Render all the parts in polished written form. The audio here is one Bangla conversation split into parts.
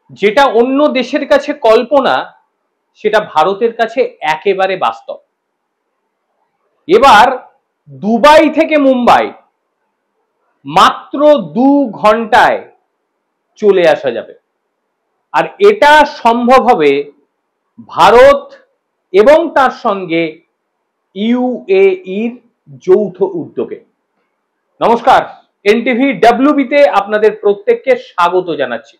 যেটা অন্য দেশের কাছে কল্পনা, সেটা ভারতের কাছে একেবারে বাস্তব। এবার দুবাই থেকে মুম্বাই মাত্র 2 ঘন্টায় চলে আসা যাবে, আর এটা সম্ভব হবে ভারত এবং তার সঙ্গে ইউএইর যৌথ উদ্যোগে। নমস্কার, এনটিভি ডাব্লিউবিতে আপনাদের প্রত্যেককে স্বাগত জানাচ্ছি।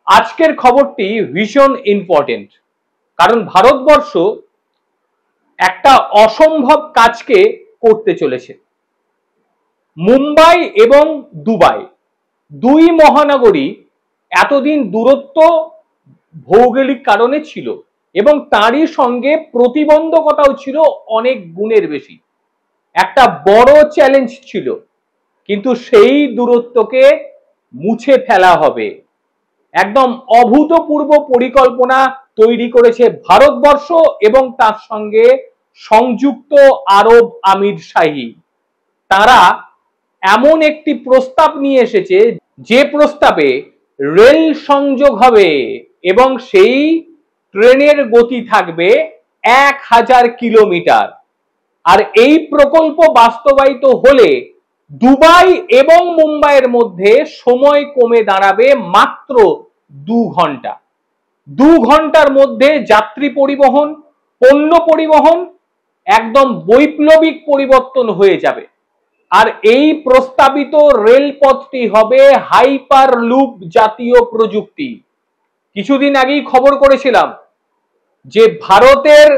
আজকের খবরটি ভীষণ ইম্পর্টেন্ট, কারণ ভারতবর্ষ একটা অসম্ভব কাজকে করতে চলেছে। মুম্বাই এবং দুবাই, দুই মহানগরী এতদিন দূরত্ব ভৌগোলিক কারণে ছিল এবং তারই সঙ্গে প্রতিবন্ধকতাও ছিল অনেক গুণের বেশি। একটা বড় চ্যালেঞ্জ ছিল, কিন্তু সেই দূরত্বকে মুছে ফেলা হবে। একদম অভূতপূর্ব পরিকল্পনা তৈরি করেছে ভারতবর্ষ এবং তার সঙ্গে সংযুক্ত আরব আমিরশাহী। তারা এমন একটি প্রস্তাব নিয়ে এসেছে, যে প্রস্তাবে রেল সংযোগ হবে এবং সেই ট্রেনের গতি থাকবে 1000 কিলোমিটার। আর এই প্রকল্প বাস্তবায়িত হলে দুবাই এবং মুম্বাইয়ের মধ্যে সময় কমে দাঁড়াবে মাত্র 2 ঘন্টা। 2 ঘন্টার মধ্যে যাত্রী পরিবহন, পণ্য পরিবহন একদম বৈপ্লবিক পরিবর্তন হয়ে যাবে। আর এই প্রস্তাবিত রেলপথটি হবে হাইপার লুপ জাতীয় প্রযুক্তি। কিছুদিন আগেই খবর করেছিলাম যে ভারতের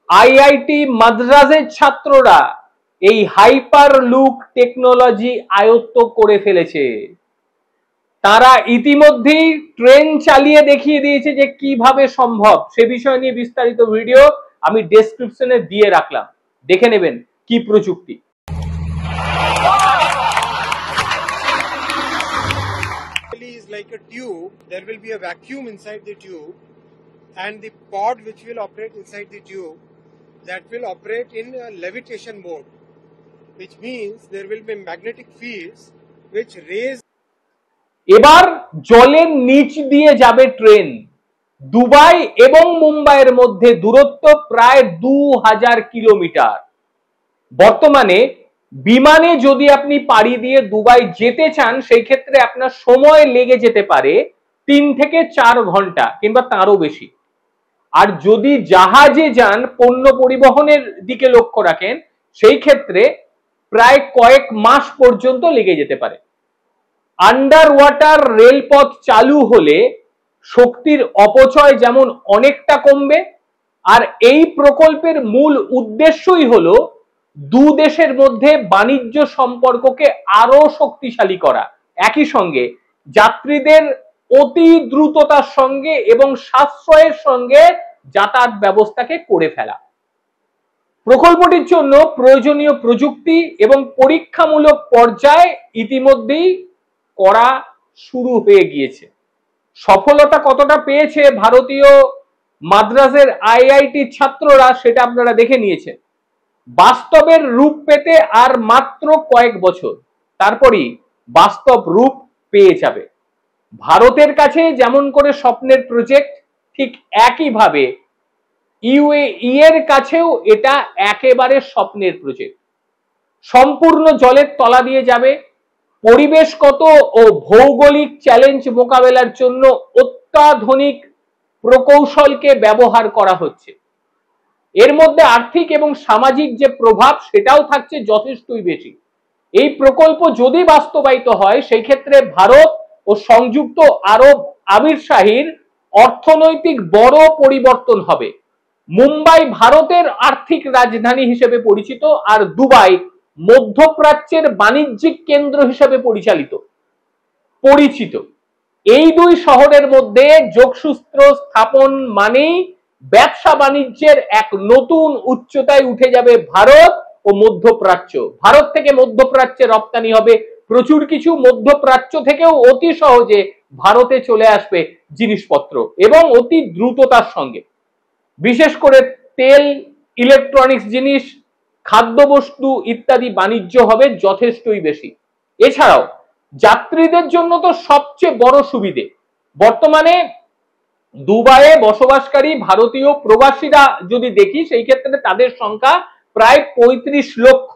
আইআইটি মাদ্রাজের ছাত্ররা এই হাইপার লুপ টেকনোলজি আয়ত্ত করে ফেলেছে। তারা ইতিমধ্যেই ট্রেন চালিয়ে দেখিয়ে দিয়েছে যে কিভাবে সম্ভব। সে বিষয় নিয়ে বিস্তারিত ভিডিও আমি ডেসক্রিপশনে দিয়ে রাখলাম, দেখে নেবেন কি প্রযুক্তি। Is like a tube. There will be a vacuum inside the tube, and the pod which will operate inside the tube, that will operate in a levitation mode, which means there will be magnetic fields which raise. এবার জলের নিচ দিয়ে যাবে ট্রেন। দুবাই এবং মুম্বাইয়ের মধ্যে দূরত্ব প্রায় 2000 কিলোমিটার। বর্তমানে বিমানে যদি আপনি পাড়ি দিয়ে দুবাই যেতে চান, সেই ক্ষেত্রে আপনার সময় লেগে যেতে পারে 3 থেকে 4 ঘন্টা কিংবা তারও বেশি। আর যদি জাহাজে যান, পণ্য পরিবহনের দিকে লক্ষ্য রাখেন, সেই ক্ষেত্রে প্রায় কয়েক মাস পর্যন্ত লেগে যেতে পারে। আন্ডার ওয়াটার রেলপথ চালু হলে শক্তির অপচয় যেমন অনেকটা কমবে, আর এই প্রকল্পের মূল উদ্দেশ্যই হলো দু দেশের মধ্যে বাণিজ্য সম্পর্ককে আরো শক্তিশালী করা, একই সঙ্গে যাত্রীদের অতি দ্রুততার সঙ্গে এবং সাশ্রয়ের সঙ্গে যাতায়াত ব্যবস্থাকে করে ফেলা। প্রকল্পটির জন্য প্রয়োজনীয় প্রযুক্তি এবং পরীক্ষামূলক পর্যায়ে ইতিমধ্যেই করা শুরু হয়ে গিয়েছে। সফলতা কতটা পেয়েছে ভারতীয় মাদ্রাজের আইআইটি ছাত্ররা, সেটা আপনারা দেখে নিয়েছেন। বাস্তবের রূপ পেতে আর মাত্র কয়েক বছর, তারপরই বাস্তব রূপ পেয়ে যাবে। ভারতের কাছে যেমন করে স্বপ্নের প্রজেক্ট, ঠিক একইভাবে ইউএই এর কাছেও এটা একেবারে স্বপ্নের প্রজেক্ট। সম্পূর্ণ জলের তলা দিয়ে যাবে। পরিবেশগত ও ভৌগোলিক চ্যালেঞ্জ মোকাবেলার জন্য অত্যাধুনিক প্রকৌশলকে ব্যবহার করা হচ্ছে। এর মধ্যে আর্থিক এবং সামাজিক যে প্রভাব, সেটাও থাকছে যথেষ্টই বেশি। এই প্রকল্প যদি বাস্তবায়িত হয়, সেই ক্ষেত্রে ভারত ও সংযুক্ত আরব আমিরশাহীর অর্থনৈতিক বড় পরিবর্তন হবে। মুম্বাই ভারতের আর্থিক রাজধানী হিসেবে পরিচিত, আর দুবাই মধ্যপ্রাচ্যের বাণিজ্যিক কেন্দ্র হিসেবে পরিচিত। এই দুই শহরের মধ্যে যোগসূত্র স্থাপন মানেই ব্যবসা বাণিজ্যের এক নতুন উচ্চতায় উঠে যাবে ভারত ও মধ্যপ্রাচ্য। ভারত থেকে মধ্যপ্রাচ্যে রপ্তানি হবে প্রচুর কিছু, মধ্যপ্রাচ্য থেকেও অতি সহজে ভারতে চলে আসবে জিনিসপত্র এবং অতি দ্রুততার সঙ্গে। বিশেষ করে তেল, ইলেকট্রনিক্স জিনিস, খাদ্যবস্তু ইত্যাদি বাণিজ্য হবে যথেষ্টই বেশি। এছাড়াও যাত্রীদের জন্য তো সবচেয়ে বড় সুবিধে। বর্তমানে দুবাইয়ে বসবাসকারী ভারতীয় প্রবাসীরা যদি দেখি সেই ক্ষেত্রে তাদের সংখ্যা প্রায় ৩৫ লক্ষ।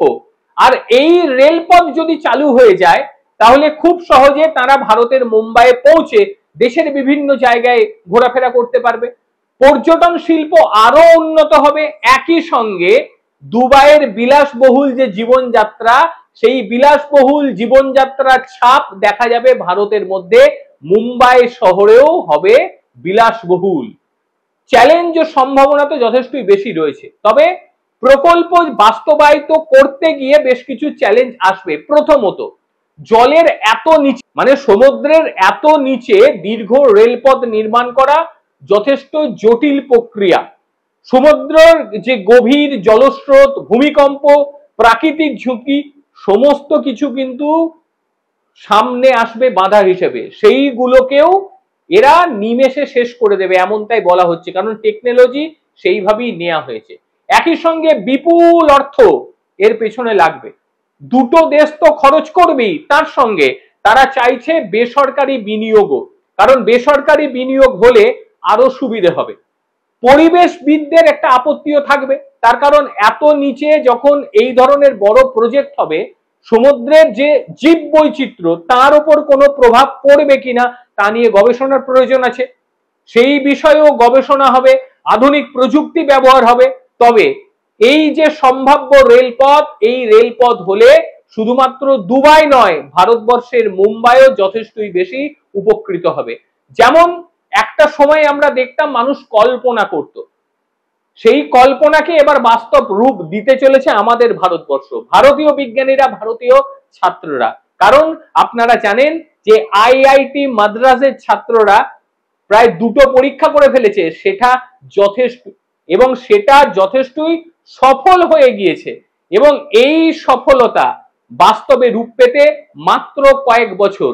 আর এই রেলপথ যদি চালু হয়ে যায় তাহলে খুব সহজে তারা ভারতের মুম্বাইয়ে পৌঁছে দেশের বিভিন্ন জায়গায় ঘোরাফেরা করতে পারবে। পর্যটন শিল্প আরো উন্নত হবে। একই সঙ্গে দুবাইয়ের বিলাসবহুল যে জীবনযাত্রা, সেই বিলাসবহুল জীবনযাত্রার ছাপ দেখা যাবে ভারতের মধ্যে। মুম্বাই শহরেও হবে বিলাসবহুল। চ্যালেঞ্জ ও সম্ভাবনা তো যথেষ্টই বেশি রয়েছে, তবে প্রকল্প বাস্তবায়িত করতে গিয়ে বেশ কিছু চ্যালেঞ্জ আসবে। প্রথমত, জলের এত নিচে মানে সমুদ্রের এত নিচে দীর্ঘ রেলপথ নির্মাণ করা যথেষ্ট জটিল প্রক্রিয়া। সমুদ্রের যে গভীর জলস্রোত, ভূমিকম্প, প্রাকৃতিক ঝুঁকি সমস্ত কিছু কিন্তু সামনে আসবে বাধা হিসেবে। সেইগুলোকেও এরা নিমেষে শেষ করে দেবে এমনটাই বলা হচ্ছে, কারণ টেকনোলজি সেইভাবেই নেওয়া হয়েছে। একই সঙ্গে বিপুল অর্থ এর পেছনে লাগবে। দুটো দেশ তো খরচ করবেই, তার সঙ্গে তারা চাইছে বেসরকারি বিনিয়োগও, কারণ বেসরকারি বিনিয়োগ হলে আরো সুবিধে হবে। পরিবেশবিদদের একটা আপত্তিও থাকবে, তার কারণ এত নিচে যখন এই ধরনের বড় প্রজেক্ট হবে সমুদ্রের যে জীব বৈচিত্র্য তার উপর কোনো প্রভাব পড়বে কিনা তা নিয়ে গবেষণার প্রয়োজন আছে। সেই বিষয়েও গবেষণা হবে, আধুনিক প্রযুক্তি ব্যবহার হবে। তবে এই যে সম্ভাব্য রেলপথ, এই রেলপথ হলে শুধুমাত্র দুবাই নয়, ভারতবর্ষের মুম্বাইও যথেষ্টই বেশি উপকৃত হবে। যেমন একটা সময় আমরা দেখতাম মানুষ কল্পনা করত, সেই কল্পনাকে এবার বাস্তব রূপ দিতে চলেছে আমাদের ভারতবর্ষ, ভারতীয় বিজ্ঞানীরা, ভারতীয় ছাত্ররা। কারণ আপনারা জানেন যে আইআইটি মাদ্রাজের ছাত্ররা প্রায় দুটো পরীক্ষা করে ফেলেছে, সেটা যথেষ্ট এবং সেটা যথেষ্টই সফল হয়ে গিয়েছে। এবং এই সফলতা বাস্তবে রূপ পেতে মাত্র কয়েক বছর।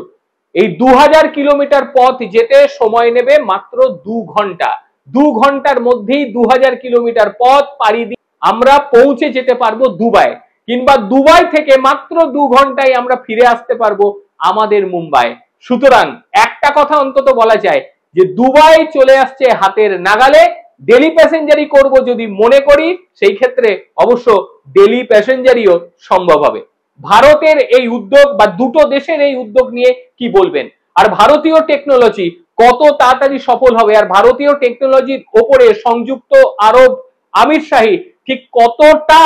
এই 2000 কিলোমিটার পথ যেতে সময় নেবে মাত্র 2 ঘন্টা। 2 ঘন্টার মধ্যেই 2000 কিলোমিটার পথ পাড়ি দিয়ে আমরা পৌঁছে যেতে পারবো দুবাই, কিংবা দুবাই থেকে মাত্র 2 ঘন্টায় আমরা ফিরে আসতে পারবো আমাদের মুম্বাই। সুতরাং একটা কথা অন্তত বলা যায় যে দুবাই চলে আসছে হাতের নাগালে। ডেলি প্যাসেঞ্জারি করব যদি মনে করি, সেই ক্ষেত্রে অবশ্য ডেলি প্যাসেঞ্জারিও সম্ভব হবে। ভারতের এই উদ্যোগ বা দুটো দেশের এই উদ্যোগ নিয়ে কি বলবেন? আর ভারতীয় টেকনোলজি কত তাড়াতাড়ি সফল হবে, আর ভারতীয় টেকনোলজির ওপরে সংযুক্ত আরব আমিরশাহী ঠিক কতটা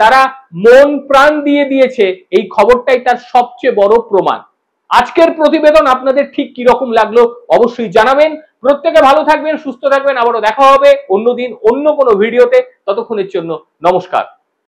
তারা মন প্রাণ দিয়ে দিয়েছে, এই খবরটাই তার সবচেয়ে বড় প্রমাণ। আজকের প্রতিবেদন আপনাদের ঠিক কি রকম লাগলো অবশ্যই জানাবেন। প্রত্যেকে ভালো থাকবেন, সুস্থ থাকবেন। আবারও দেখা হবে অন্যদিন অন্য কোনো ভিডিওতে। ততক্ষণের জন্য নমস্কার।